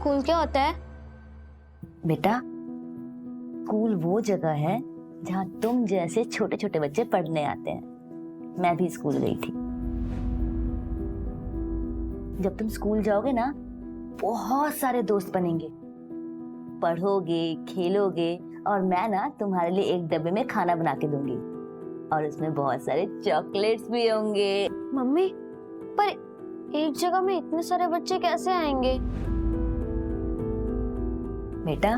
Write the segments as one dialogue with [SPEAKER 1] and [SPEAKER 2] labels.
[SPEAKER 1] School क्या होता है?
[SPEAKER 2] बेटा, स्कूल वो जगह है जहाँ तुम जैसे छोटे छोटे बच्चे पढ़ने आते हैं। मैं भी स्कूल गई थी। जब तुम स्कूल जाओगे ना, बहुत सारे दोस्त बनेंगे, पढ़ोगे, खेलोगे, और मैं ना तुम्हारे लिए एक डब्बे में खाना बना के दूंगी और उसमें बहुत सारे चॉकलेट्स भी होंगे।
[SPEAKER 1] मम्मी, पर एक जगह में इतने सारे बच्चे कैसे आएंगे?
[SPEAKER 2] बेटा,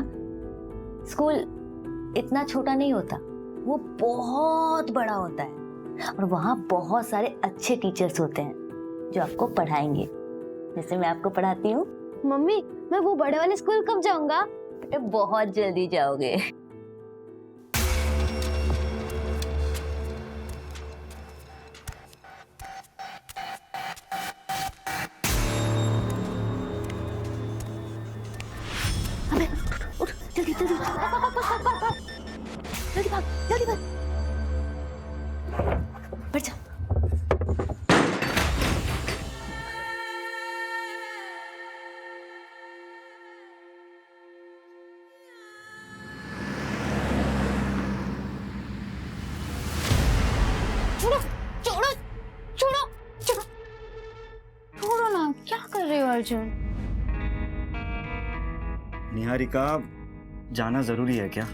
[SPEAKER 2] स्कूल इतना छोटा नहीं होता, वो बहुत बड़ा होता है और वहाँ बहुत सारे अच्छे टीचर्स होते हैं जो आपको पढ़ाएंगे, जैसे मैं आपको पढ़ाती हूँ।
[SPEAKER 1] मम्मी, मैं वो बड़े वाले स्कूल कब जाऊंगा?
[SPEAKER 2] बेटा, बहुत जल्दी जाओगे। अबे, उठ, जल्दी जल्दी जल्दी भाग, जल्दी भाग, बैठ जा।
[SPEAKER 1] छोड़ो छोड़ो छोड़ो छोड़ो छोड़ो ना, क्या कर रहे हो अर्जुन?
[SPEAKER 3] निहारिका, जाना जरूरी है क्या?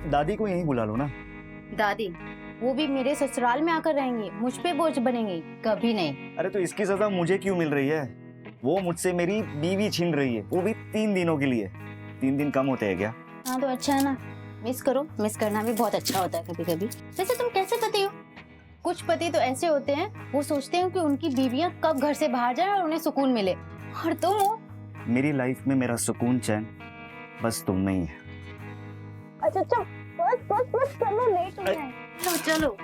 [SPEAKER 3] दादी को यहीं बुला लो ना।
[SPEAKER 4] दादी, वो भी मेरे ससुराल में आकर रहेंगी, मुझ पे बोझ बनेंगी? कभी नहीं।
[SPEAKER 3] अरे तो इसकी सजा मुझे क्यों मिल रही है? वो मुझसे मेरी बीवी छीन रही है, वो भी 3 दिनों के लिए। 3 दिन कम होते हैं क्या?
[SPEAKER 4] हाँ तो अच्छा है ना, मिस करो। मिस करना भी बहुत अच्छा होता है कभी कभी। वैसे तुम कैसे पति हो? कुछ पति तो ऐसे होते हैं, वो सोचते हैं कि उनकी बीवियां कब घर से बाहर जाए और उन्हें सुकून मिले, और तुम हो।
[SPEAKER 3] मेरी लाइफ में मेरा सुकून चैन बस तुम में ही है।
[SPEAKER 4] अच्छा अच्छा, बस बस बस, चलो लेट हो गए। चलो चलो।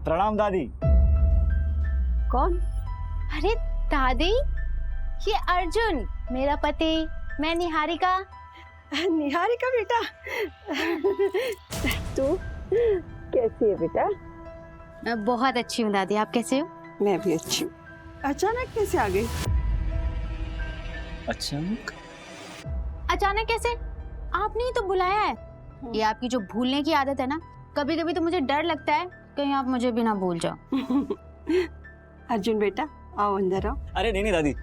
[SPEAKER 3] प्रणाम दादी।
[SPEAKER 4] कौन? अरे दादी, ये अर्जुन मेरा पति, मैं निहारिका।
[SPEAKER 5] निहारिका बेटा, तू कैसी है बेटा?
[SPEAKER 4] मैं बहुत अच्छी हूँ दादी, आप कैसे हो?
[SPEAKER 5] मैं भी अच्छी हूँ। अचानक कैसे आ गई?
[SPEAKER 3] अचानक?
[SPEAKER 4] अचानक कैसे? आपने ही तो बुलाया है। ये आपकी जो भूलने की आदत है ना, कभी कभी तो मुझे डर लगता है कहीं आप मुझे भी ना भूल जाओ।
[SPEAKER 5] अर्जुन बेटा, आओ अंदर आओ।
[SPEAKER 3] अरे नहीं नहीं दादी,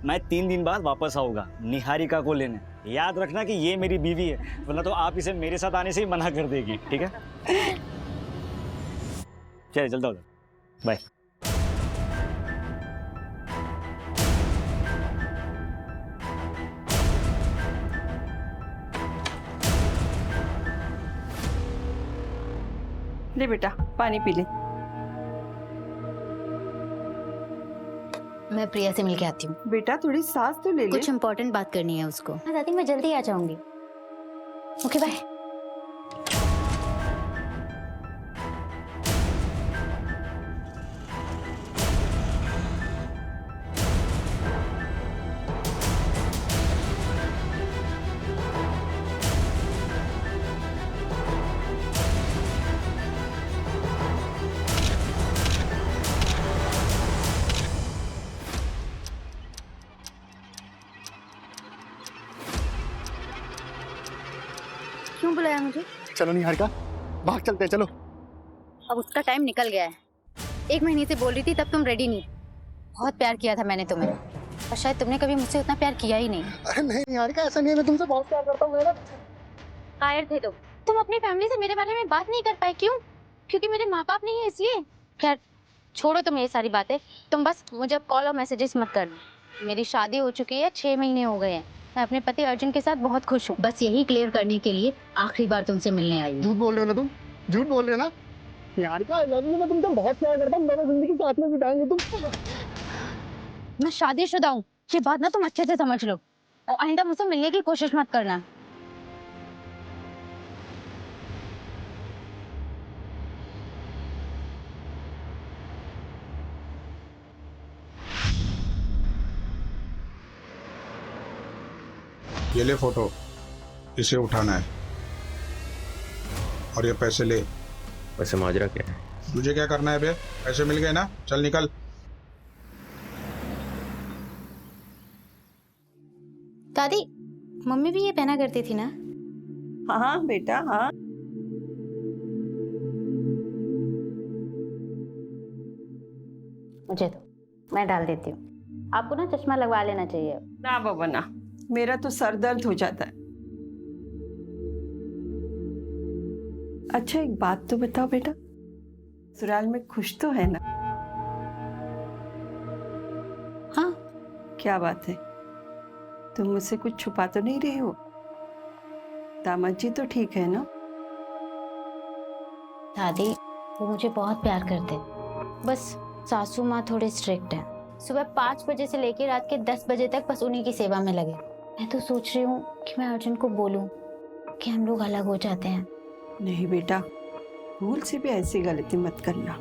[SPEAKER 3] मैं 3 दिन बाद वापस आऊंगा निहारिका को लेने। याद रखना कि ये मेरी बीवी है, वरना तो आप इसे मेरे साथ आने से ही मना कर देगी, ठीक है? चलिए चलता हूँ, बाय।
[SPEAKER 5] ले बेटा, पानी पी ले।
[SPEAKER 4] मैं प्रिया से मिलके आती हूँ।
[SPEAKER 5] बेटा थोड़ी सांस तो ले ले।
[SPEAKER 4] कुछ इम्पोर्टेंट बात करनी है उसको। हाँ दादी, मैं जल्दी आ जाऊंगी। Okay bye. क्यों बुलाया मुझे?
[SPEAKER 6] चलो निहारिका, भाग चलते हैं, चलो।
[SPEAKER 4] अब उसका टाइम निकल गया है। 1 महीने से बोल रही थी, तब तुम रेडी नहीं। बहुत प्यार किया था मैंने तुम्हें, और शायद तुमने कभी मुझसे उतना प्यार किया ही नहीं।
[SPEAKER 6] अरे नहीं निहारिका, ऐसा नहीं है, मैं तुमसे बहुत प्यार करता हूँ।
[SPEAKER 4] कायर थे तुम अपनी फैमिली से मेरे बारे में बात नहीं कर पाए। क्यों? क्योंकि मेरे माँ बाप नहीं है इसलिए? खैर छोड़ो तुम ये सारी बातें। तुम बस मुझे अब कॉल और मैसेजेस मत करना। मेरी शादी हो चुकी है, 6 महीने हो गए हैं। मैं अपने पति अर्जुन के साथ बहुत खुश हूँ। बस यही क्लियर करने के लिए आखिरी बार तुमसे मिलने आई हूँ।
[SPEAKER 6] झूठ बोल रहे हो ना तुम, झूठ बोल रहे हो ना निहारिका। आई लव यू, मैं तुमसे बहुत प्यार करता हूँ, मेरी जिंदगी साथ में बिताएंगे तुम।
[SPEAKER 4] मैं शादीशुदा हूँ, ये बात ना तुम अच्छे से समझ लो। और आइंदा मुझसे मिलने की कोशिश मत करना।
[SPEAKER 7] ये ले फोटो, इसे उठाना है और ये पैसे ले।
[SPEAKER 8] वैसे माजरा क्या है?
[SPEAKER 7] तुझे क्या करना है बे? पैसे मिल गए ना, चल निकल।
[SPEAKER 4] दादी, मम्मी भी ये पहना करती थी ना?
[SPEAKER 5] हाँ बेटा हाँ।
[SPEAKER 4] मुझे तो मैं डाल देती हूँ। आपको ना चश्मा लगवा लेना चाहिए।
[SPEAKER 5] ना बाबा ना, मेरा तो सर दर्द हो जाता है। अच्छा एक बात तो बताओ बेटा, ससुराल में खुश तो है ना?
[SPEAKER 4] हाँ।
[SPEAKER 5] क्या बात है, तुम मुझसे कुछ छुपा तो नहीं रही हो? दामाद जी तो ठीक है ना?
[SPEAKER 4] दादी वो मुझे बहुत प्यार करते हैं, बस सासू माँ थोड़े स्ट्रिक्ट हैं। सुबह 5 बजे से लेकर रात के 10 बजे तक बस उन्हीं की सेवा में लगे। मैं तो सोच रही हूँ कि मैं अर्जुन को बोलूँ कि हम लोग अलग हो जाते हैं।
[SPEAKER 5] नहीं बेटा, भूल से भी ऐसी गलती मत करना।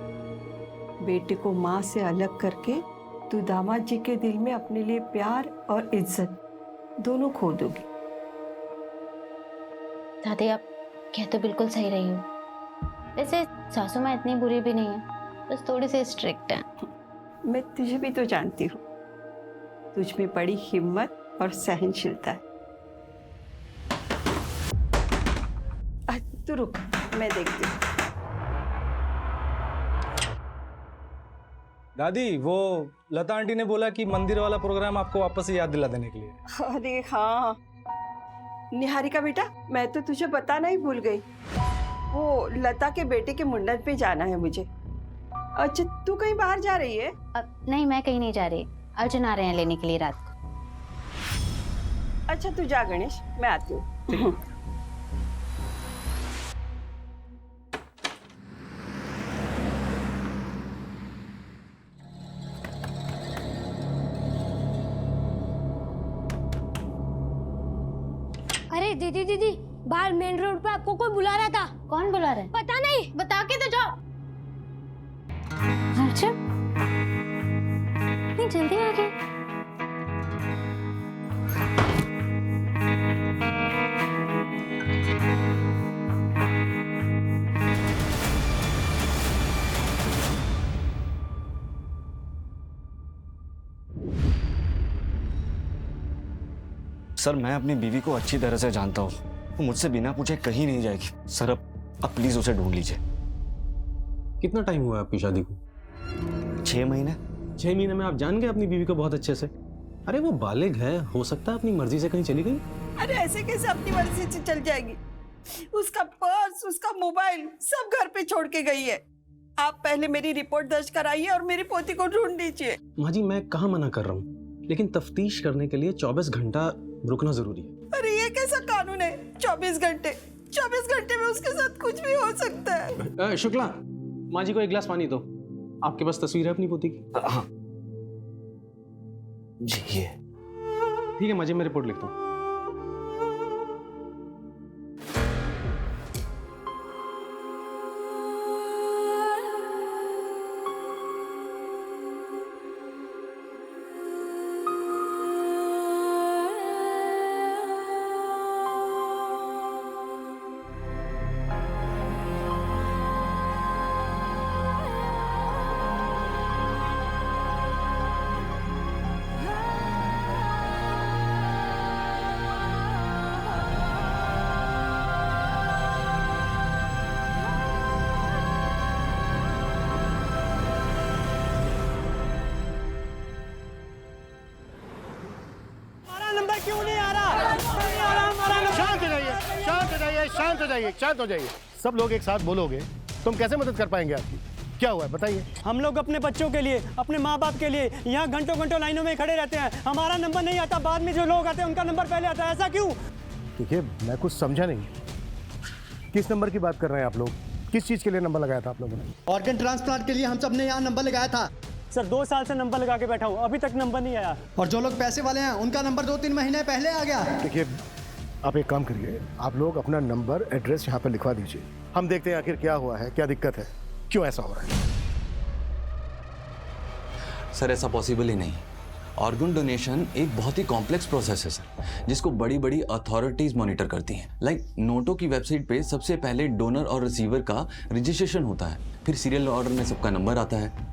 [SPEAKER 5] बेटे को माँ से अलग करके तू दामाद जी के दिल में अपने लिए प्यार और इज्जत दोनों खो दोगी।
[SPEAKER 4] दादी आप कह तो बिल्कुल सही रही हो। वैसे सासू माँ इतनी बुरी भी नहीं है, बस थोड़ी सी स्ट्रिक्ट है।
[SPEAKER 5] मैं तुझे भी तो जानती हूँ, तुझ में बड़ी हिम्मत और सहनशीलता है। तू रुक, मैं देखती हूँ।
[SPEAKER 9] दादी वो लता आंटी ने बोला कि मंदिर वाला प्रोग्राम आपको वापस से याद दिला देने के लिए।
[SPEAKER 5] अरे हाँ निहारिका बेटा, मैं तो तुझे बताना ही भूल गई। वो लता के बेटे के मुंडन पे जाना है मुझे। अच्छा तू कहीं बाहर जा रही है?
[SPEAKER 4] नहीं मैं कहीं नहीं जा रही, अर्जुन आ रहे हैं लेने के लिए रात को।
[SPEAKER 5] अच्छा तू जा गणेश, मैं आती हूँ।
[SPEAKER 1] अरे दीदी दीदी, बाहर मेन रोड पे आपको कोई बुला रहा था।
[SPEAKER 4] कौन बुला रहा है?
[SPEAKER 1] पता नहीं, बता के तो जाओ।
[SPEAKER 4] अर्जुन नहीं जल्दी आ गए।
[SPEAKER 3] सर मैं अपनी बीवी को अच्छी तरह से जानता हूँ, वो मुझसे बिना पूछे कहीं नहीं जाएगी। सर अब प्लीज उसे ढूंढ लीजिए।
[SPEAKER 8] कितना टाइम हुआ आपकी शादी को?
[SPEAKER 3] 6 महीने।
[SPEAKER 8] 6 महीने में आप जान गए अपनी बीवी को बहुत अच्छे से? अरे वो बालिग है, हो सकता है अपनी मर्जी से कहीं चली गई।
[SPEAKER 5] अरे ऐसे कैसे अपनी मर्जी से चल जाएगी? उसका पर्स, उसका मोबाइल सब घर पे छोड़ के गई है। आप पहले मेरी रिपोर्ट दर्ज कराइए और मेरी पोती को ढूंढ लीजिए।
[SPEAKER 8] माँ जी मैं कहाँ मना कर रहा हूँ, लेकिन तफ्तीश करने के लिए 24 घंटा रुकना जरूरी है।
[SPEAKER 5] अरे ये कैसा कानून है? 24 घंटे? 24 घंटे में उसके साथ कुछ भी हो सकता है।
[SPEAKER 8] शुक्ला, माँ जी को एक गिलास पानी दो। आपके पास तस्वीर है अपनी पोती की?
[SPEAKER 3] हाँ जी ये।
[SPEAKER 8] ठीक है माँ जी, मैं रिपोर्ट लिखता हूँ।
[SPEAKER 6] शांत हो जाइए। सब लोग एक साथ बोलोगे तो हम कैसे मदद कर पाएंगे आपकी? क्या हुआ है बताइए।
[SPEAKER 10] हम लोग अपने बच्चों के लिए, अपने माँ बाप के लिए यहाँ घंटों घंटों लाइनों में खड़े रहते हैं। हमारा नंबर नहीं आता, बाद में जो लोग आते हैं उनका नंबर पहले आता है। ऐसा क्यों?
[SPEAKER 6] देखिए मैं कुछ समझा नहीं, किस नंबर की बात कर रहे हैं आप लोग? किस चीज के लिए नंबर लगाया था आप लोगों ने?
[SPEAKER 11] ऑर्गन ट्रांसप्लांट के लिए हम सब ने यहाँ नंबर लगाया था।
[SPEAKER 10] सर 2 साल से नंबर लगा के बैठा हूँ, अभी तक नंबर नहीं आया।
[SPEAKER 6] और जो लोग पैसे वाले हैं उनका नंबर 2-3 महीने पहले आ गया।
[SPEAKER 11] देखिए, आप एक काम करिए, आप लोग अपना नंबर एड्रेस यहाँ पर लिखवा दीजिए। हम देखते हैं आखिर क्या हुआ है, क्या दिक्कत है, क्यों ऐसा हो रहा है।
[SPEAKER 12] सर ऐसा पॉसिबल ही नहीं। ऑर्गन डोनेशन एक बहुत ही कॉम्प्लेक्स प्रोसेस है सर, जिसको बड़ी बड़ी अथॉरिटीज मॉनिटर करती हैं। लाइक नोटो की वेबसाइट पे सबसे पहले डोनर और रिसीवर का रजिस्ट्रेशन होता है, फिर सीरियल ऑर्डर में सबका नंबर आता है।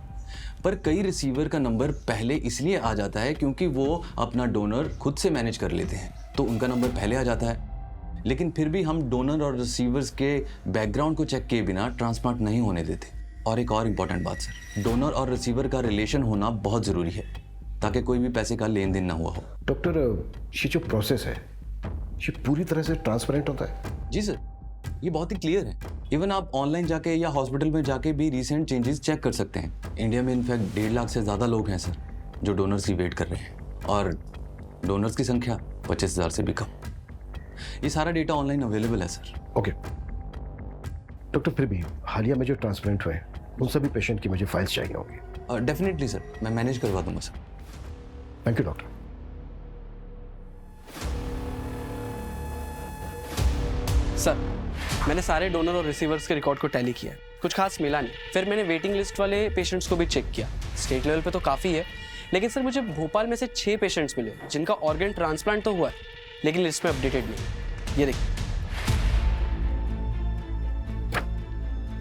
[SPEAKER 12] पर कई रिसीवर का नंबर पहले इसलिए आ जाता है क्योंकि वो अपना डोनर खुद से मैनेज कर लेते हैं, तो उनका नंबर पहले आ जाता है। लेकिन फिर भी हम डोनर और रिसीवर्स के बैकग्राउंड को चेक किए बिना ट्रांसप्लांट नहीं होने देते। और एक और इम्पॉर्टेंट बात सर, डोनर और रिसीवर का रिलेशन होना बहुत ज़रूरी है ताकि कोई भी पैसे का लेन देन ना हुआ हो।
[SPEAKER 11] डॉक्टर, ये जो प्रोसेस है ये पूरी तरह से ट्रांसपेरेंट होता है?
[SPEAKER 12] जी सर, ये बहुत ही क्लियर है। इवन आप ऑनलाइन जाके या हॉस्पिटल में जाके भी रिसेंट चेंजेस चेक कर सकते हैं। इंडिया में इनफैक्ट 1.5 लाख से ज़्यादा लोग हैं सर जो डोनर्स की वेट कर रहे हैं, और डोनर्स की संख्या 25,000 से भी कम। ये सारा डेटा ऑनलाइन अवेलेबल है सर।
[SPEAKER 11] ओके डॉक्टर, फिर भी हालिया में जो ट्रांसप्लांट हुए उन सभी पेशेंट की मुझे फाइल्स चाहिए होंगी।
[SPEAKER 12] डेफिनेटली सर, मैं मैनेज करवा दूंगा sir.
[SPEAKER 11] Thank you doctor.
[SPEAKER 13] Sir मैंने सारे डोनर और रिसीवर्स के रिकॉर्ड को टैली किया है, कुछ खास मिला नहीं। फिर मैंने वेटिंग लिस्ट वाले पेशेंट्स को भी चेक किया। स्टेट लेवल पे तो काफ़ी है, लेकिन सर मुझे भोपाल में से 6 पेशेंट्स मिले जिनका ऑर्गन ट्रांसप्लांट तो हुआ है, लेकिन लिस्ट में अपडेटेड नहीं। ये देखिए।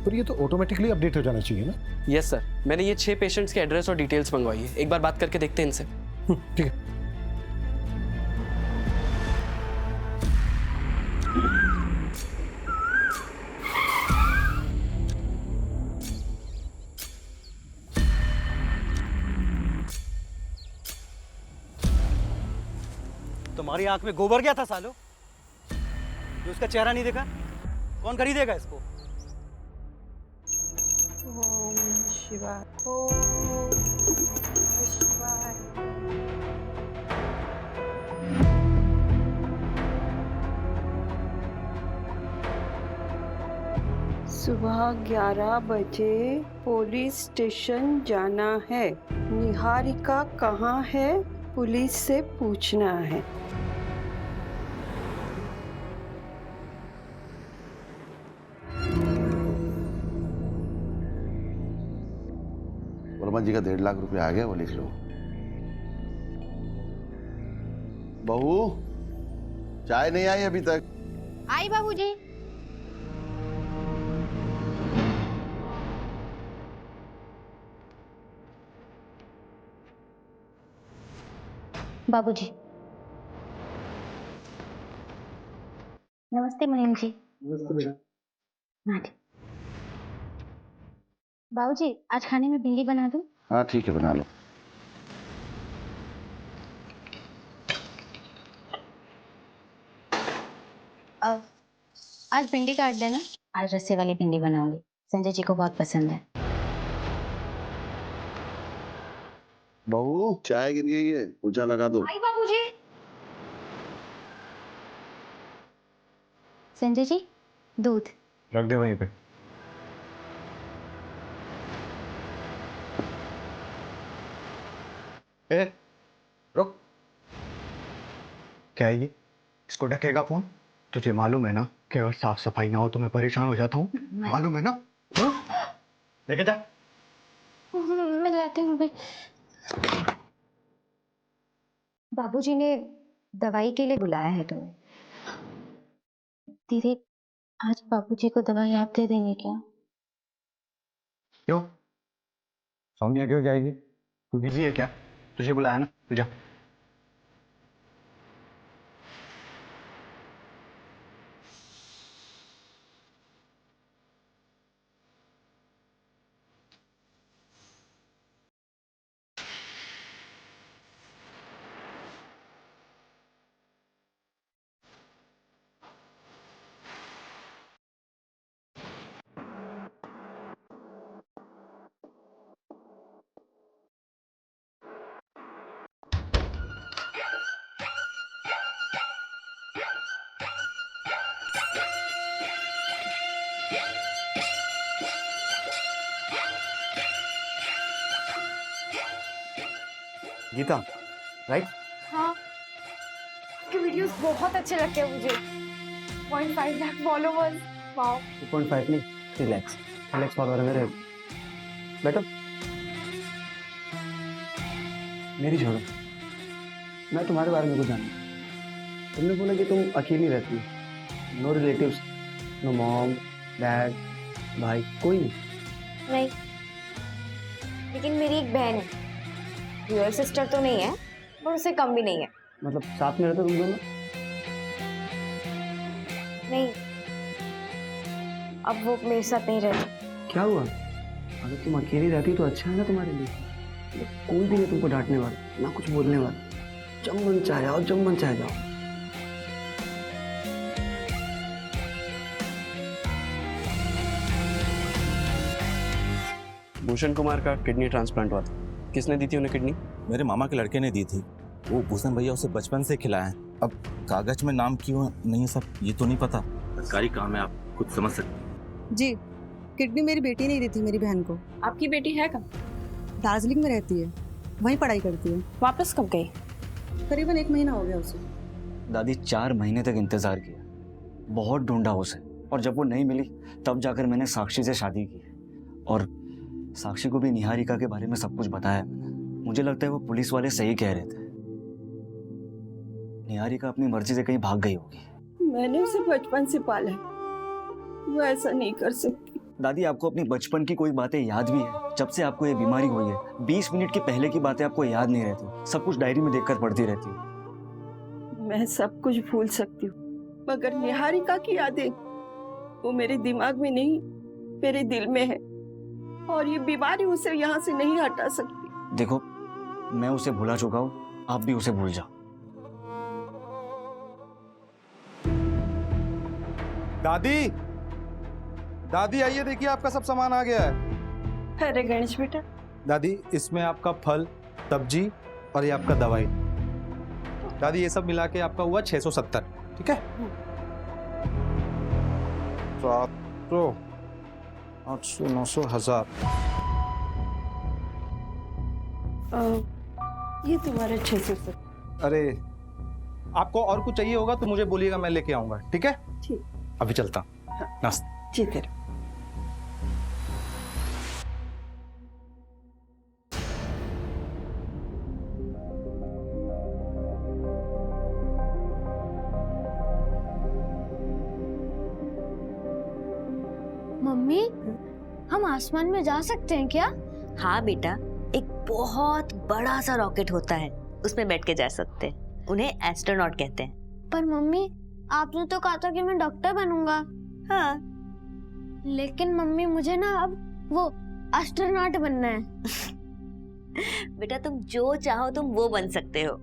[SPEAKER 11] पर ये तो ऑटोमेटिकली अपडेट हो जाना चाहिए ना?
[SPEAKER 13] यस सर, मैंने ये 6 पेशेंट्स के एड्रेस और डिटेल्स मंगवाई है। एक बार बात करके देखते हैं इनसे।
[SPEAKER 11] ठीक है।
[SPEAKER 10] तुम्हारी आंख में गोबर गया था सालो, जो उसका चेहरा नहीं देखा? कौन खरीदेगा इसको?
[SPEAKER 5] ओम शिवाय, ओम शिवाय। सुबह 11 बजे पुलिस स्टेशन जाना है। निहारिका कहाँ है? पुलिस से पूछना है।
[SPEAKER 14] वर्मा जी का 1.5 लाख रुपया आ गया, वो लिख लो। बहू, चाय नहीं आई अभी तक?
[SPEAKER 4] आई बाबूजी। बाबूजी। नमस्ते मुनीम जी।
[SPEAKER 6] नमस्ते बेटा।
[SPEAKER 4] हाँ जी। बाबूजी, आज खाने में भिंडी बना दूं?
[SPEAKER 14] हाँ ठीक है, बना लो।
[SPEAKER 4] आज भिंडी काट देना। आज रस्से वाली भिंडी बनाऊंगी, संजय जी को बहुत पसंद है।
[SPEAKER 14] बहू, चाय गिर गई है, पोछा लगा दो।
[SPEAKER 4] आई बाबूजी। संजय जी, दूध
[SPEAKER 3] रख दे वहीं पे।
[SPEAKER 6] ए, रुक। क्या है ये? इसको ढकेगा कौन? तुझे मालूम है ना कि अगर साफ सफाई ना हो तो मैं परेशान हो जाता हूँ, मालूम है ना? लेके जा।
[SPEAKER 4] मैं लाती हूँ भाई। बाबूजी ने दवाई के लिए बुलाया है तुम्हें। दीदी, आज बाबूजी को दवाई आप दे देंगे क्या?
[SPEAKER 6] क्यों? सौम्या क्यों जाएगी? तू बिजी है क्या? तुझे बुलाया ना, तू जा। गीता, राइट?
[SPEAKER 1] हाँ, आपके वीडियोस बहुत अच्छे लगते हैं मुझे। 0.5 लाख फॉलोवर्स, वाओ।
[SPEAKER 8] 2.5 नहीं, रिलैक्स फॉलोअर मेरे। बैठो, मेरी छोड़ो, मैं तुम्हारे बारे में कुछ जानता हूँ। तुमने बोला कि तुम अकेली रहती हो, no relatives, no mom, dad, भाई, कोई नहीं।
[SPEAKER 1] नहीं, लेकिन मेरी एक बहन है, रियल सिस्टर तो नहीं है पर उससे कम भी नहीं है।
[SPEAKER 8] मतलब साथ में रहते तुम दोनों?
[SPEAKER 1] नहीं, अब वो मेरे साथ नहीं रहती।
[SPEAKER 8] क्या हुआ? अगर तुम अकेली रहती तो अच्छा है ना तुम्हारे लिए। कोई भी नहीं तुमको डांटने वाला, ना कुछ बोलने वाला। जब मन चाहे जाओ, जब मन चाहे जाओ।
[SPEAKER 13] भूषण कुमार का किडनी ट्रांसप्लांट हुआ था, किसने दी थी उन्हें किडनी?
[SPEAKER 15] मेरे मामा के लड़के ने दी थी। वो भूषण भैया उसे बचपन से खिलाए। अब कागज में नाम क्यों नहीं है सब ये तो नहीं पता। सरकारी काम है, आप खुद समझ सकते।
[SPEAKER 16] जी, किडनी मेरी बेटी ने दी थी मेरी बहन को।
[SPEAKER 1] आपकी बेटी है कहाँ?
[SPEAKER 16] दार्जिलिंग में रहती है, वहीं पढ़ाई करती है।
[SPEAKER 1] वापस कब गई?
[SPEAKER 16] करीबन 1 महीना हो गया उसे।
[SPEAKER 3] दादी 4 महीने तक इंतजार किया, बहुत ढूंढा उसे, और जब वो नहीं मिली तब जाकर मैंने साक्षी से शादी की। और साक्षी को भी निहारिका के बारे में सब कुछ बताया मैंने। मुझे लगता है वो पुलिस वाले सही कह रहे थे, निहारिका अपनी मर्जी से कहीं भाग गई होगी।
[SPEAKER 5] मैंने उसे बचपन से पाला है, वो ऐसा नहीं कर सकती।
[SPEAKER 3] दादी, आपको अपनी बचपन की कोई बातें याद भी है? जब से आपको ये बीमारी हुई है 20 मिनट की पहले की बातें आपको याद नहीं रहती, सब कुछ डायरी में देखकर पढ़ती रहती हूँ।
[SPEAKER 5] मैं सब कुछ भूल सकती हूँ, मगर निहारिका की यादें वो मेरे दिमाग में नहीं, मेरे दिल में है, और ये बीमारी उसे यहाँ से नहीं हटा सकती।
[SPEAKER 3] देखो, मैं उसे भुला चुका हूँ, आप भी उसे भूल जाओ।
[SPEAKER 9] दादी, दादी आइए, देखिए आपका सब सामान आ गया है।
[SPEAKER 5] अरे गणेश बेटा।
[SPEAKER 9] दादी, इसमें आपका फल, सब्जी और ये आपका दवाई। दादी, ये सब मिला के आपका हुआ 670, ठीक है? 700, 800, 900, 1000।
[SPEAKER 5] ये तुम्हारा 670।
[SPEAKER 9] अरे, आपको और कुछ चाहिए होगा तो मुझे बोलिएगा, मैं लेके आऊंगा, ठीक है?
[SPEAKER 5] ठीक।
[SPEAKER 9] अभी चलता हूँ। नाश्ता।
[SPEAKER 5] जी तेरा।
[SPEAKER 1] मम्मी, हम आसमान में जा सकते हैं क्या?
[SPEAKER 2] हाँ बेटा, एक बहुत बड़ा सा रॉकेट होता है, उसमें बैठ के जा सकते हैं। उन्हें एस्ट्रोनॉट कहते हैं।
[SPEAKER 1] पर मम्मी, आपने तो कहा था कि मैं डॉक्टर बनूंगा।
[SPEAKER 2] हाँ,
[SPEAKER 1] लेकिन मम्मी मुझे ना अब वो एस्ट्रोनॉट बनना है।
[SPEAKER 2] बेटा, तुम जो चाहो तुम वो बन सकते हो।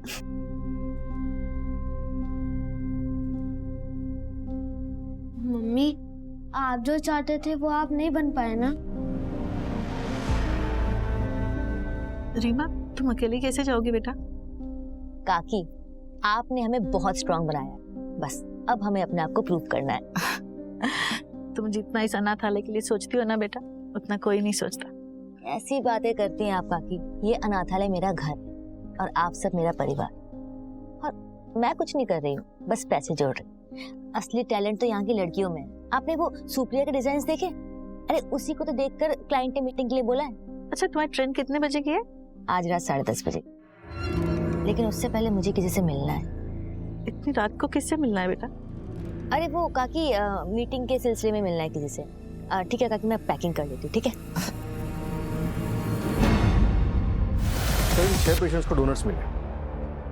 [SPEAKER 1] मम्मी, आप जो चाहते थे वो आप नहीं बन पाए ना?
[SPEAKER 16] रीमा, तुम अकेली कैसे जाओगी बेटा?
[SPEAKER 2] काकी, आपने हमें बहुत स्ट्रांग बनाया, बस अब हमें अपने आप को प्रूव करना है।
[SPEAKER 16] तुम जितना इस अनाथालय के लिए सोचती हो ना बेटा, उतना कोई नहीं सोचता।
[SPEAKER 2] ऐसी बातें करती हैं आप काकी। ये अनाथालय मेरा घर है और आप सब मेरा परिवार, और मैं कुछ नहीं कर रही हूँ, बस पैसे जोड़ रही। असली टैलेंट तो यहाँ की लड़कियों में है। आपने वो सुप्रिया के डिजाइन देखे? अरे उसी को तो देखकर क्लाइंट ने मीटिंग के लिए बोला है।
[SPEAKER 16] अच्छा, तुम्हारी ट्रेन कितने बजे की है?
[SPEAKER 2] आज रात 10:30 बजे, लेकिन उससे पहले मुझे किसी से मिलना है।
[SPEAKER 16] इतनी रात को किससे मिलना है बेटा?
[SPEAKER 2] अरे वो काकी, मीटिंग के सिलसिले में मिलना है किसी से। ठीक है काकी, मैं पैकिंग कर लेती हूँ, ठीक है?
[SPEAKER 11] सर, 6 पेशेंट्स को डोनर्स मिले।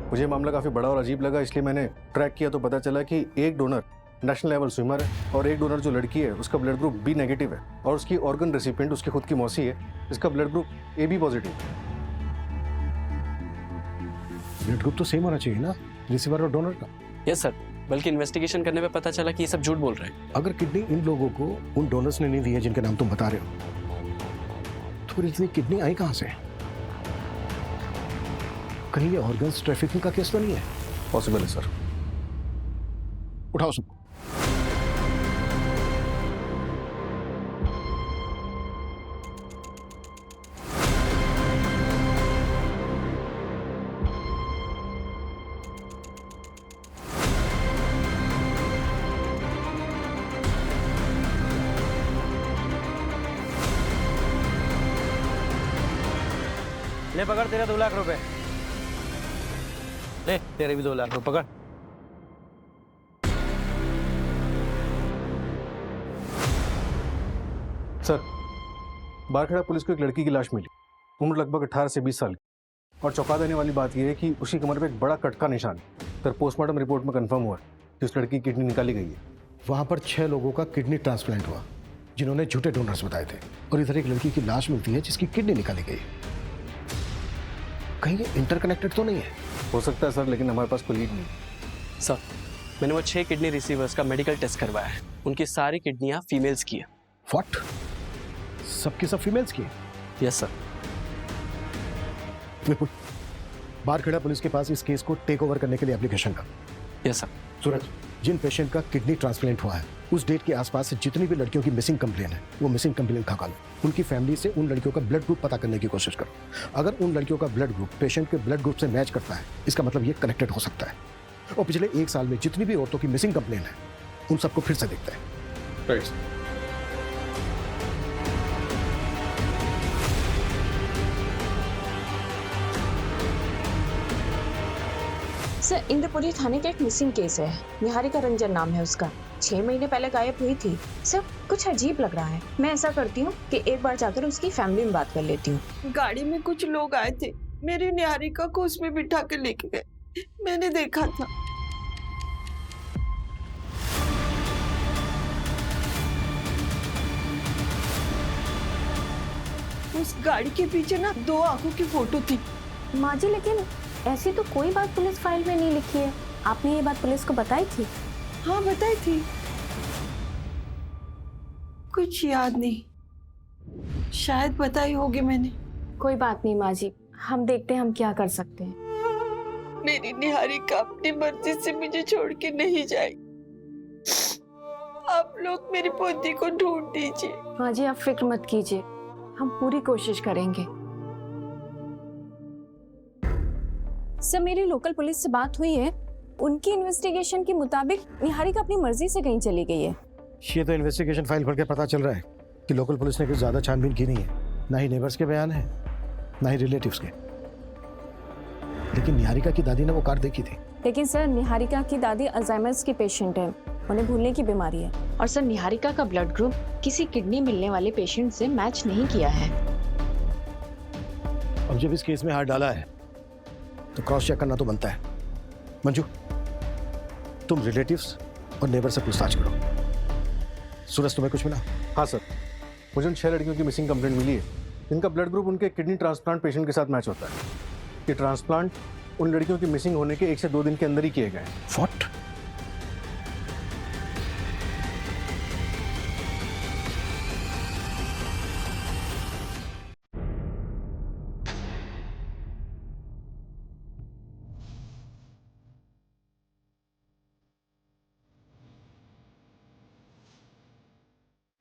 [SPEAKER 11] मुझे मामला काफ़ी बड़ा और अजीब लगा, इसलिए मैंने ट्रैक किया तो पता चला कि एक डोनर नेशनल लेवल स्विमर है और एक डोनर जो लड़की है उसका ब्लड ग्रुप बी नेगेटिव है, और उसकी ऑर्गन रेसिपिएंट उसकी खुद की मौसी है, इसका ब्लड ग्रुप AB पॉजिटिव है। ब्लड ग्रुप तो सेम होना चाहिए ना रिसीवर और डोनर का?
[SPEAKER 13] यस सर, बल्कि इन्वेस्टिगेशन करने पे पता चला कि ये सब झूठ बोल रहे हैं।
[SPEAKER 11] अगर किडनी इन लोगों को उन डोनर्स ने नहीं दी है जिनके नाम तुम बता रहे हो, तो फिर इतनी किडनी आई कहाँ से? कहीं ये ऑर्गन्स ट्रैफिकिंग का केस तो नहीं है? पॉसिबल है सर। उठाओ सबको।
[SPEAKER 10] ले पकड़ तेरे 2 लाख रुपए। ले तेरे भी 2 लाख रुपए पकड़।
[SPEAKER 11] सर, बारखेड़ा पुलिस को एक लड़की की लाश मिली, उम्र लगभग 18 से 20 साल की। और चौंका देने वाली बात यह है कि उसकी कमर पे एक बड़ा कट का निशान है। सर, पोस्टमार्टम रिपोर्ट में कंफर्म हुआ कि उस लड़की की किडनी निकाली गई है।
[SPEAKER 17] वहाँ पर 6 लोगों का किडनी ट्रांसप्लांट हुआ जिन्होंने झूठे डोनर्स बताए थे, और इधर एक लड़की की लाश मिलती है जिसकी किडनी निकाली गई। कहीं ये इंटरकनेक्टेड तो नहीं है?
[SPEAKER 11] हो सकता है सर, लेकिन हमारे पास कोई लीड नहीं।
[SPEAKER 13] सर, मैंने वो 6 किडनी रिसीवर्स का मेडिकल टेस्ट करवाया है। उनकी सारी किडनियाँ फीमेल्स की है।
[SPEAKER 17] व्हाट? सबकी सब फीमेल्स की?
[SPEAKER 13] Yes sir.
[SPEAKER 17] Vipul, Barkheda police के पास इस केस को टेक ओवर करने के लिए एप्लीकेशन का।
[SPEAKER 13] Yes sir.
[SPEAKER 17] सूरज, जिन पेशेंट का किडनी ट्रांसप्लांट हुआ है उस डेट के आसपास से जितनी भी लड़कियों की मिसिंग कंप्लेन है वो मिसिंग कंप्लेन खा लो। उनकी फैमिली से उन लड़कियों का ब्लड ग्रुप पता करने की कोशिश करो। अगर उन लड़कियों का ब्लड ग्रुप पेशेंट के ब्लड ग्रुप से मैच करता है, इसका मतलब ये कनेक्टेड हो सकता है। और पिछले 1 साल में जितनी भी औरतों की मिसिंग कंप्लेन है उन सबको फिर से देखते हैं।
[SPEAKER 11] राइट।
[SPEAKER 18] सर, इंद्रपुरी थाने का एक मिसिंग केस है। निहारिका रंजन नाम है उसका। 6 महीने पहले गायब हुई थी। सर, कुछ अजीब लग रहा है। मैं ऐसा करती हूँ कि एक बार जाकर उसकी फैमिली में बात कर लेती हूँ।
[SPEAKER 5] गाड़ी में कुछ लोग आए थे, मेरी निहारिका को उसमें बिठा के लेके गए। मैंने देखा था। उस गाड़ी के पीछे ना 2 आंखों की फोटो थी।
[SPEAKER 4] माँ जी, लेकिन ऐसी तो कोई बात पुलिस फाइल में नहीं लिखी है। आपने ये बात पुलिस को बताई थी?
[SPEAKER 5] हाँ, बताई थी। कुछ याद नहीं, शायद बताई होगी मैंने।
[SPEAKER 4] कोई बात नहीं माँ जी, हम देखते हैं हम क्या कर सकते हैं।
[SPEAKER 5] मेरी निहारिका अपनी मर्जी से मुझे छोड़ के नहीं जाएगी। आप लोग मेरी पोती को ढूंढ दीजिए।
[SPEAKER 4] माँ जी, आप फिक्र मत कीजिए, हम पूरी कोशिश करेंगे।
[SPEAKER 18] सर, मेरी लोकल पुलिस से बात हुई है। उनकी इन्वेस्टिगेशन के मुताबिक निहारिका अपनी मर्जी से कहीं चली गई है।
[SPEAKER 17] ये तो इन्वेस्टिगेशन फाइल पढ़ के पता चल रहा है कि लोकल पुलिस ने कुछ ज्यादा छानबीन की नहीं है। ना ही नेबर्स के बयान है, ना ही रिलेटिव्स के। लेकिन निहारिका की दादी ने वो कार देखी थी।
[SPEAKER 18] लेकिन सर, निहारिका की दादी अल्जाइमर्स की पेशेंट है, उन्हें भूलने की बीमारी है। और सर, निहारिका का ब्लड ग्रुप किसी किडनी मिलने वाले पेशेंट से मैच नहीं किया है।
[SPEAKER 17] अब जब इस केस में हाथ डाला है तो क्रॉस चेक करना तो बनता है। मंजू, तुम रिलेटिव्स और नेबर से पूछताछ करो। सूरज, तुम्हें कुछ मिला?
[SPEAKER 11] हाँ सर, मुझे उन 6 लड़कियों की मिसिंग कंप्लेंट मिली है। इनका ब्लड ग्रुप उनके किडनी ट्रांसप्लांट पेशेंट के साथ मैच होता है। ये ट्रांसप्लांट उन लड़कियों की मिसिंग होने के 1 से 2 दिन के अंदर ही किए गए।
[SPEAKER 17] व्हाट?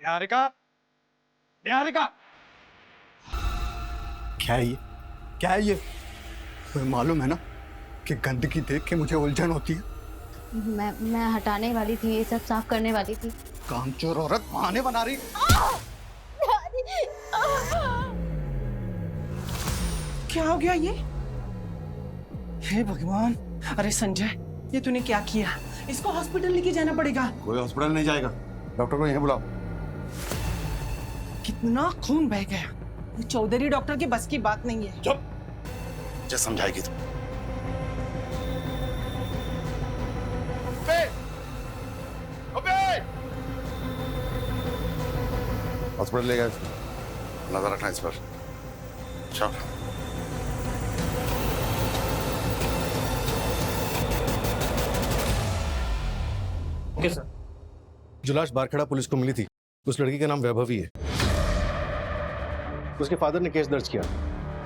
[SPEAKER 6] निहारिका, निहारिका, क्या है ये? क्या है ये? तुम्हें मालूम है ना कि गंदगी देख के मुझे उलझन होती है।
[SPEAKER 4] मैं हटाने वाली थी, ये सब साफ करने वाली थी।
[SPEAKER 6] कामचोर औरत बहाने बना रही।
[SPEAKER 5] क्या हो गया ये? हे भगवान! अरे संजय, ये तूने क्या किया? इसको हॉस्पिटल लेके जाना पड़ेगा।
[SPEAKER 14] कोई हॉस्पिटल नहीं जाएगा, डॉक्टर को यहीं बुलाओ।
[SPEAKER 5] कितना खून बह गया। ये चौधरी डॉक्टर की बस की बात नहीं है।
[SPEAKER 14] चुप, जो समझाएगी तू। हॉस्पिटल ले गए, नजर रखना इस पर। चल।
[SPEAKER 11] Okay sir. जो लाश बारखेड़ा पुलिस को मिली थी उस लड़की का नाम वैभवी है। उसके फादर ने केस दर्ज किया।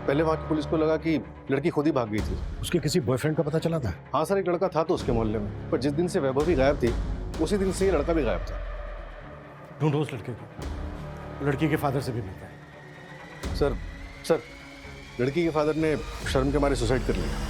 [SPEAKER 11] पहले वहां की पुलिस को लगा कि लड़की खुद ही भाग गई थी।
[SPEAKER 17] उसके किसी बॉयफ्रेंड का पता चला था?
[SPEAKER 11] हाँ सर, एक लड़का था तो उसके मोहल्ले में, पर जिस दिन से वैभवी गायब थी उसी दिन से ये लड़का भी गायब था।
[SPEAKER 17] ढूंढो उस लड़के को, लड़की के फादर से भी मिलता है।
[SPEAKER 11] सर, लड़की के फादर ने शर्म के मारे सुसाइड कर लिया।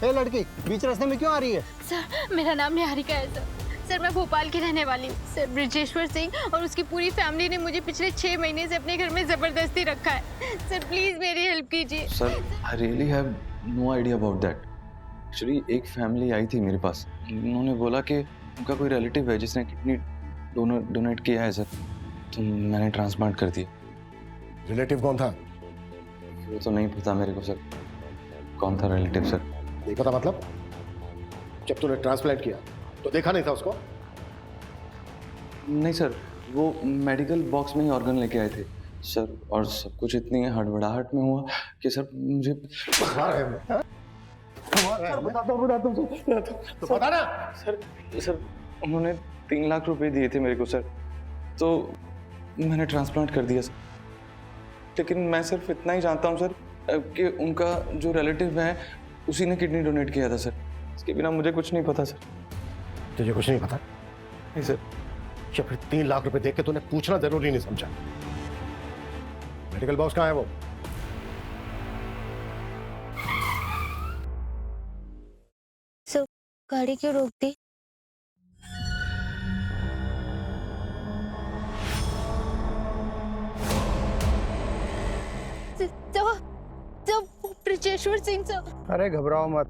[SPEAKER 17] ए लड़की, बीच रास्ते में क्यों आ रही है?
[SPEAKER 4] सर मेरा नाम निहारिका है सर। सर मैं भोपाल की रहने वाली हूँ। सर ब्रिजेश्वर सिंह और उसकी पूरी फैमिली ने मुझे पिछले 6 महीने से अपने घर में जबरदस्ती रखा है। सर प्लीज मेरी हेल्प कीजिए।
[SPEAKER 12] Sir I really have no idea about that. Actually एक फैमिली आई थी मेरे पास, उन्होंने बोला कि उनका कोई रिलेटिव है जिसने किडनी डोनेट किया है सर, तो मैंने ट्रांसप्लांट कर दिया।
[SPEAKER 17] रिलेटिव कौन था?
[SPEAKER 12] वो तो नहीं पता मेरे को सर, कौन था रिलेटिव सर।
[SPEAKER 17] नहीं पता मतलब? जब तूने ट्रांसप्लांट किया तो देखा नहीं था उसको?
[SPEAKER 12] नहीं सर, वो मेडिकल बॉक्स में ही ऑर्गन लेके आए थे सर, और सब कुछ इतनी हड़बड़ाहट में हुआ कि सर मुझे
[SPEAKER 17] तो बता ना।
[SPEAKER 12] सर उन्होंने 3 लाख रुपए दिए थे मेरे को सर, तो मैंने ट्रांसप्लांट कर दिया सर। लेकिन मैं सिर्फ इतना ही जानता हूँ सर कि उनका जो रिलेटिव है उसी ने किडनी डोनेट किया था सर, इसके बिना मुझे कुछ नहीं पता सर।
[SPEAKER 17] तुझे कुछ नहीं पता?
[SPEAKER 12] नहीं सर।
[SPEAKER 17] या फिर 3 लाख रुपए देख के तूने पूछना जरूरी नहीं समझा? मेडिकल बॉक्स कहाँ है वो?
[SPEAKER 4] सर गाड़ी क्यों रोक दी? ब्रिजेश्वर सिंह सर।
[SPEAKER 8] अरे घबराओ मत,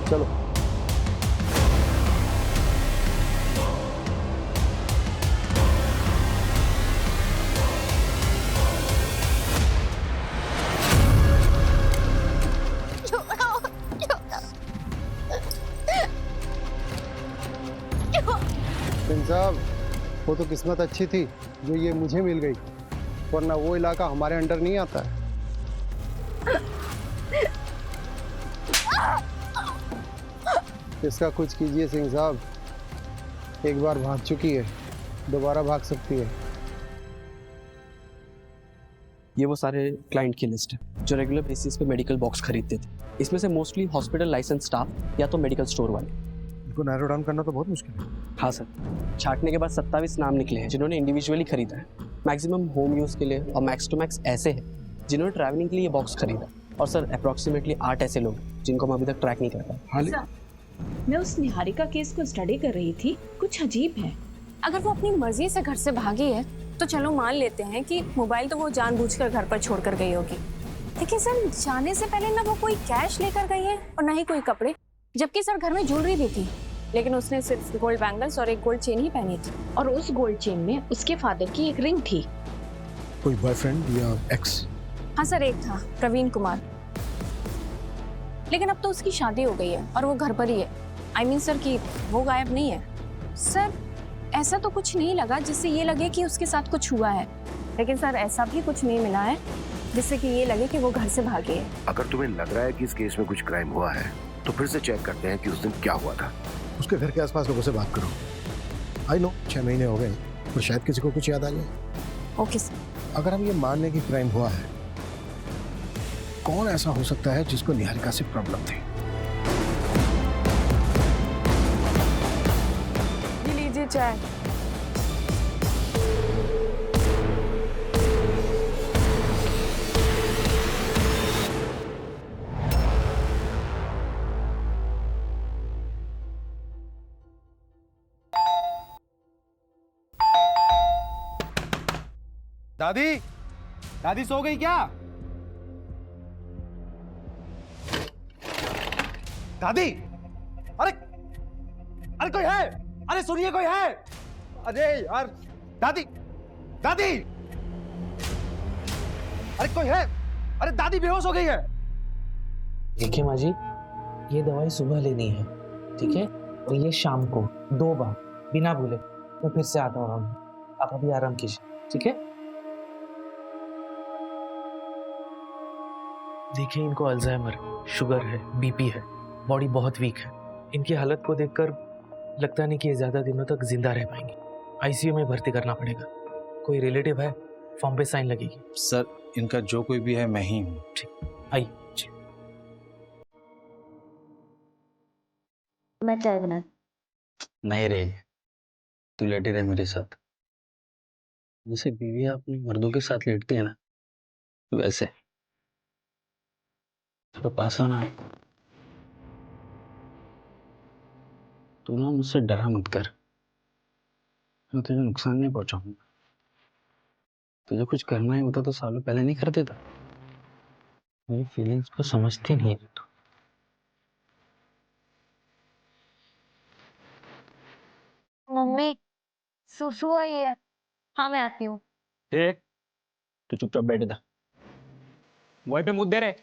[SPEAKER 8] चलो। सिंह साहब, वो तो किस्मत अच्छी थी जो ये मुझे मिल गई, वरना वो इलाका हमारे अंडर नहीं आता है। इसका कुछ कीजिए सिंह साहब, एक बार भाग चुकी है, दोबारा भाग सकती है।
[SPEAKER 13] ये वो सारे क्लाइंट की लिस्ट है जो रेगुलर बेसिस पे मेडिकल बॉक्स खरीदते थे। इसमें से मोस्टली हॉस्पिटल लाइसेंस स्टाफ या तो मेडिकल स्टोर वाले।
[SPEAKER 11] इनको नैरो डाउन करना तो बहुत मुश्किल है।
[SPEAKER 13] हाँ सर, छाटने के बाद 27 नाम निकले हैं जिन्होंने इंडिविजुअली खरीदा है। मैक्सिमम होम यूज़ के लिए और मैक्स टू मैक्स ऐसे हैं जिन्होंने ट्रैवलिंग के लिए ये बॉक्स खरीदा। और सर अप्रॉक्सीमेटली 8 ऐसे लोग जिनको हम अभी तक ट्रैक नहीं कर पाए।
[SPEAKER 18] मैं उस निहारिका केस को स्टडी कर रही थी, कुछ अजीब है।
[SPEAKER 19] अगर वो अपनी मर्जी से घर से भागी है तो चलो मान लेते हैं कि मोबाइल तो वो जानबूझकर घर पर छोड़कर गई होगी, लेकिन सर जाने से पहले ना वो कोई कैश लेकर गई है और ना ही कोई कपड़े, जबकि सर घर में ज्वेलरी भी थी, लेकिन उसने सिर्फ गोल्ड बैंगल्स और एक गोल्ड चेन ही पहनी थी।
[SPEAKER 18] और उस गोल्ड चेन में उसके फादर की एक रिंग थी।
[SPEAKER 17] कोई बॉयफ्रेंड या एक्स?
[SPEAKER 19] हाँ सर, एक था प्रवीण कुमार, लेकिन अब तो उसकी शादी हो गई है और वो घर पर ही है। आई मीन सर कि वो गायब नहीं है। सर ऐसा तो कुछ नहीं लगा जिससे ये लगे कि उसके साथ कुछ हुआ है, लेकिन सर ऐसा भी कुछ नहीं मिला है जिससे कि ये लगे कि वो घर से भागी है।
[SPEAKER 17] अगर तुम्हें लग रहा है कि इस केस में कुछ क्राइम हुआ है तो फिर से चेक करते हैं कि उस दिन क्या हुआ था। उसके घर के आसपास लोगों से बात करो। आई नो 6 महीने हो गए, पर शायद किसी को कुछ याद आ जाए।
[SPEAKER 19] Okay sir.
[SPEAKER 17] अगर हम ये मान लें कि क्राइम हुआ है, कौन ऐसा हो सकता है जिसको निहारिका से प्रॉब्लम थी?
[SPEAKER 19] लीजिए चाय।
[SPEAKER 9] दादी, दादी सो गई क्या? दादी, अरे अरे कोई है? अरे सुनिए, कोई है? अरे यार, दादी, दादी, अरे कोई है? अरे दादी बेहोश हो गई है।
[SPEAKER 20] देखिए माँ जी, ये दवाई सुबह लेनी है, ठीक है? और ये शाम को 2 बार बिना भूले। मैं फिर से आता हूँ, आप अभी आराम कीजिए, ठीक है? देखिए, इनको अल्जाइमर, शुगर है, बीपी है, बॉडी बहुत वीक है। इनकी हालत को देखकर लगता नहीं कि ये ज्यादा दिनों तक जिंदा रह पाएंगे। आईसीयू में भर्ती करना पड़ेगा। कोई रिलेटिव है? फॉर्म पे साइन लगेगी।
[SPEAKER 15] सर, इनका जो कोई भी है मैं ही हूँ।
[SPEAKER 20] ठीक, आइए।
[SPEAKER 2] मैं चाय बना।
[SPEAKER 3] नहीं रे, तू लेटे रहे मेरे साथ।
[SPEAKER 13] जैसे बीवियां अपने मर्दों के साथ लेटती है ना, वैसे। थोड़ा पास आना। तू ना मुझसे डरा मत कर, मैं तुझे नुकसान नहीं पहुंचाऊंगा। तुझे कुछ करना ही होता तो सालों पहले नहीं कर देता। मेरी फीलिंग्स को समझती नहीं है तू।
[SPEAKER 4] मम्मी सुसु आई है। हाँ मैं आती हूँ।
[SPEAKER 9] देख, तू चुपचाप बैठ जा, वहीं पे मुद्दे दे रहे।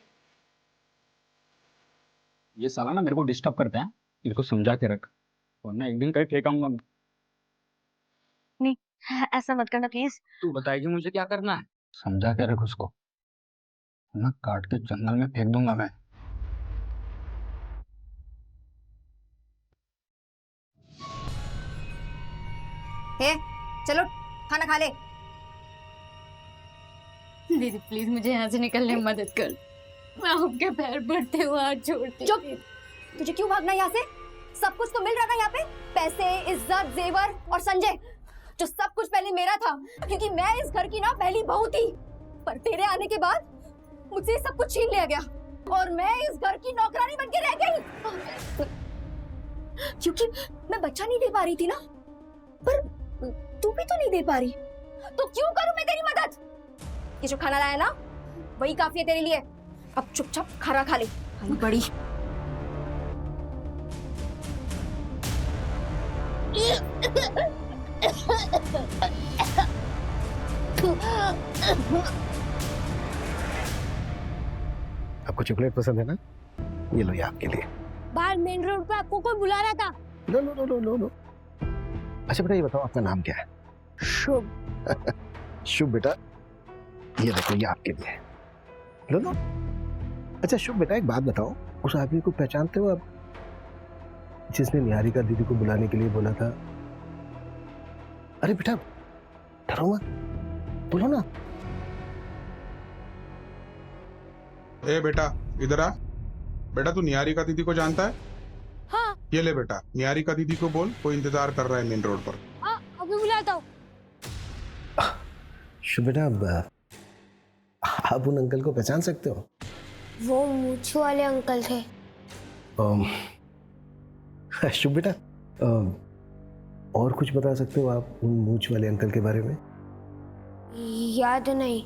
[SPEAKER 9] ये साला ना मेरे को डिस्टर्ब करता है, इनको समझा के रख, वरना एक दिन कहीं फेंकाऊंगा।
[SPEAKER 4] नहीं ऐसा मत करना प्लीज।
[SPEAKER 9] तू बताएगी मुझे क्या करना है, समझा के रख उसको, ना काट के जंगल में फेंक दूंगा मैं।
[SPEAKER 1] हे चलो खाना खा ले।
[SPEAKER 4] दीदी प्लीज मुझे यहाँ से निकलने में मदद कर। मैं आपके पैर पड़ते हुए हाथ छोड़ती हूँ।
[SPEAKER 1] चुप, तुझे क्यों भागना यहाँ से? सब कुछ तो मिल रहा था यहाँ पे, पैसे, इज्जत, जेवर और संजय, जो सब कुछ पहले मेरा था, क्योंकि मैं इस घर की ना पहली बहू थी। पर तेरे आने के बाद मुझसे सब कुछ छीन लिया गया और मैं इस घर की नौकरानी बन के रह गई, क्योंकि मैं बच्चा नहीं दे पा रही थी ना। पर तू भी तो नहीं दे पा रही, तो क्यों करूं मैं तेरी मदद? ये जो खाना लाया ना वही काफी है तेरे लिए। अब चुपचाप खाना खा ले, बड़ी।
[SPEAKER 17] आपको चॉकलेट पसंद है ना? ये लो, ये आपके लिए।
[SPEAKER 19] बाहर मेन रोड पे आपको कोई बुला रहा था।
[SPEAKER 17] लो लो लो लो लो लो। अच्छा बेटा, ये बताओ आपका नाम क्या है?
[SPEAKER 19] शुभ।
[SPEAKER 17] शुभ बेटा, ये देखो, ये आपके लिए। लो लो। अच्छा शुभ बेटा, एक बात बताओ, उस आदमी को पहचानते हो आप, जिसने निहारिका दीदी को बुलाने के लिए बोला था? अरे बेटा डरो मत, बोलो ना।
[SPEAKER 7] ए बेटा इधर आ। बेटा तू निहारिका दीदी को जानता है?
[SPEAKER 19] हाँ।
[SPEAKER 7] ये ले बेटा, निहारिका दीदी को बोल, कोई इंतजार कर रहा है मेन रोड पर।
[SPEAKER 19] हाँ अभी बुलाता हूँ।
[SPEAKER 17] शुभ बेटा, आप उन अंकल को पहचान सकते हो?
[SPEAKER 19] वो मूछ वाले अंकल थे।
[SPEAKER 17] शुभ बेटा, और कुछ बता सकते हो आप उन मूछ वाले अंकल के बारे में?
[SPEAKER 19] याद नहीं।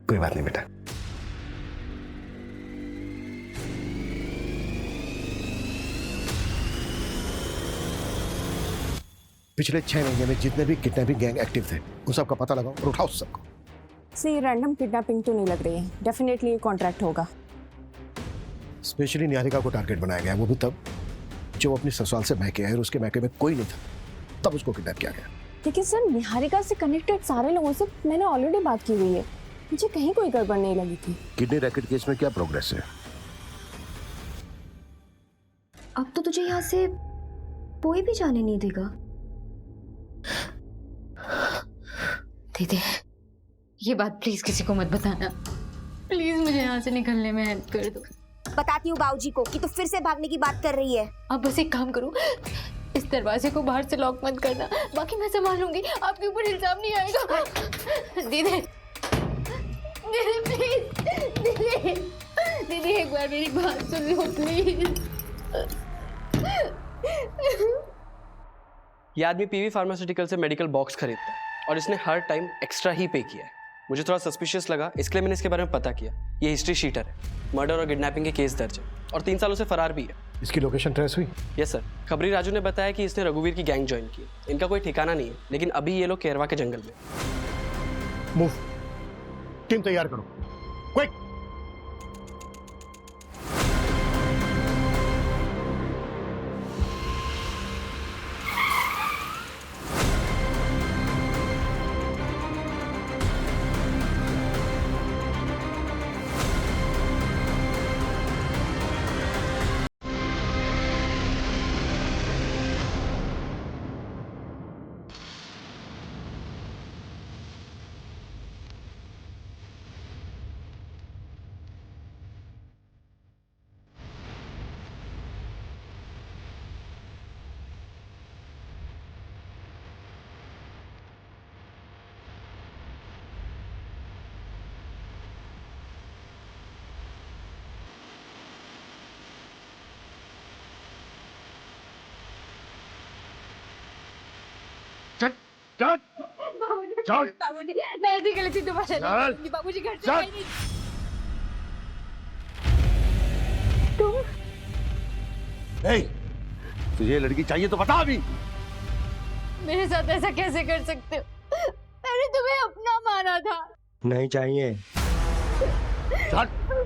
[SPEAKER 17] कोई बात नहीं बेटा। पिछले 6 महीने में जितने भी किडनैपिंग गैंग एक्टिव थे, उन सबका पता लगाओ और उठाओ सबको।
[SPEAKER 18] ये रैंडम किडनैपिंग तो नहीं लग रही है, डेफिनेटली ये कॉन्ट्रैक्ट होगा।
[SPEAKER 17] स्पेशली निहारिका को टारगेट बनाया गया, वो भी तब जब वो अपनी ससुराल से मैके आए और उसके मैके में कोई नहीं था, तब उसको किडनैप किया गया।
[SPEAKER 18] लेकिन सर, निहारिका से कनेक्टेड सारे लोगों से मैंने ऑलरेडी बात की हुई है, मुझे कहीं कोई गड़बड़ नहीं लगी थी।
[SPEAKER 17] किडनी रैकेट केस में क्या प्रोग्रेस है?
[SPEAKER 1] अब तो तुझे यहाँ से कोई भी जाने नहीं देगा।
[SPEAKER 4] दीदी ये बात प्लीज किसी को मत बताना, प्लीज मुझे यहाँ से निकलने में हेल्प कर दो।
[SPEAKER 1] बताती हूँ बाबूजी को कि तू फिर से भागने की बात कर रही है।
[SPEAKER 4] आप बस एक काम करो, इस दरवाजे को बाहर से लॉक मत करना, बाकी मैं संभालूंगी, आपके ऊपर इल्जाम नहीं आएगा। दीदी दीदी प्लीज, दीदी दीदी एक बार मेरी बात सुन लो प्लीज।
[SPEAKER 13] ये आदमी पीवी फार्मास्यूटिकल से मेडिकल बॉक्स खरीदता है और इसने हर टाइम एक्स्ट्रा ही पे किया है। मुझे थोड़ा सस्पिशियस लगा, इसलिए मैंने इसके बारे में पता किया। ये हिस्ट्री शीटर है, मर्डर और किडनैपिंग के केस दर्ज है और 3 सालों से फरार भी है।
[SPEAKER 17] इसकी लोकेशन ट्रेस हुई?
[SPEAKER 13] यस सर, खबरी राजू ने बताया कि इसने रघुवीर की गैंग ज्वाइन की। इनका कोई ठिकाना नहीं है, लेकिन अभी ये लोग केरवा के जंगल में।
[SPEAKER 17] मूव, टीम तैयार करो, क्विक।
[SPEAKER 14] चल चल
[SPEAKER 4] बाबूजी मैं ऐसी गलती दोबारा नहीं करूंगी बाबूजी घर से बाहर नहीं तुम
[SPEAKER 14] ए, तुझे ये लड़की चाहिए तो बता अभी।
[SPEAKER 4] मेरे साथ ऐसा कैसे कर सकते हो? मैंने तुम्हें अपना माना था।
[SPEAKER 8] नहीं चाहिए।
[SPEAKER 14] चल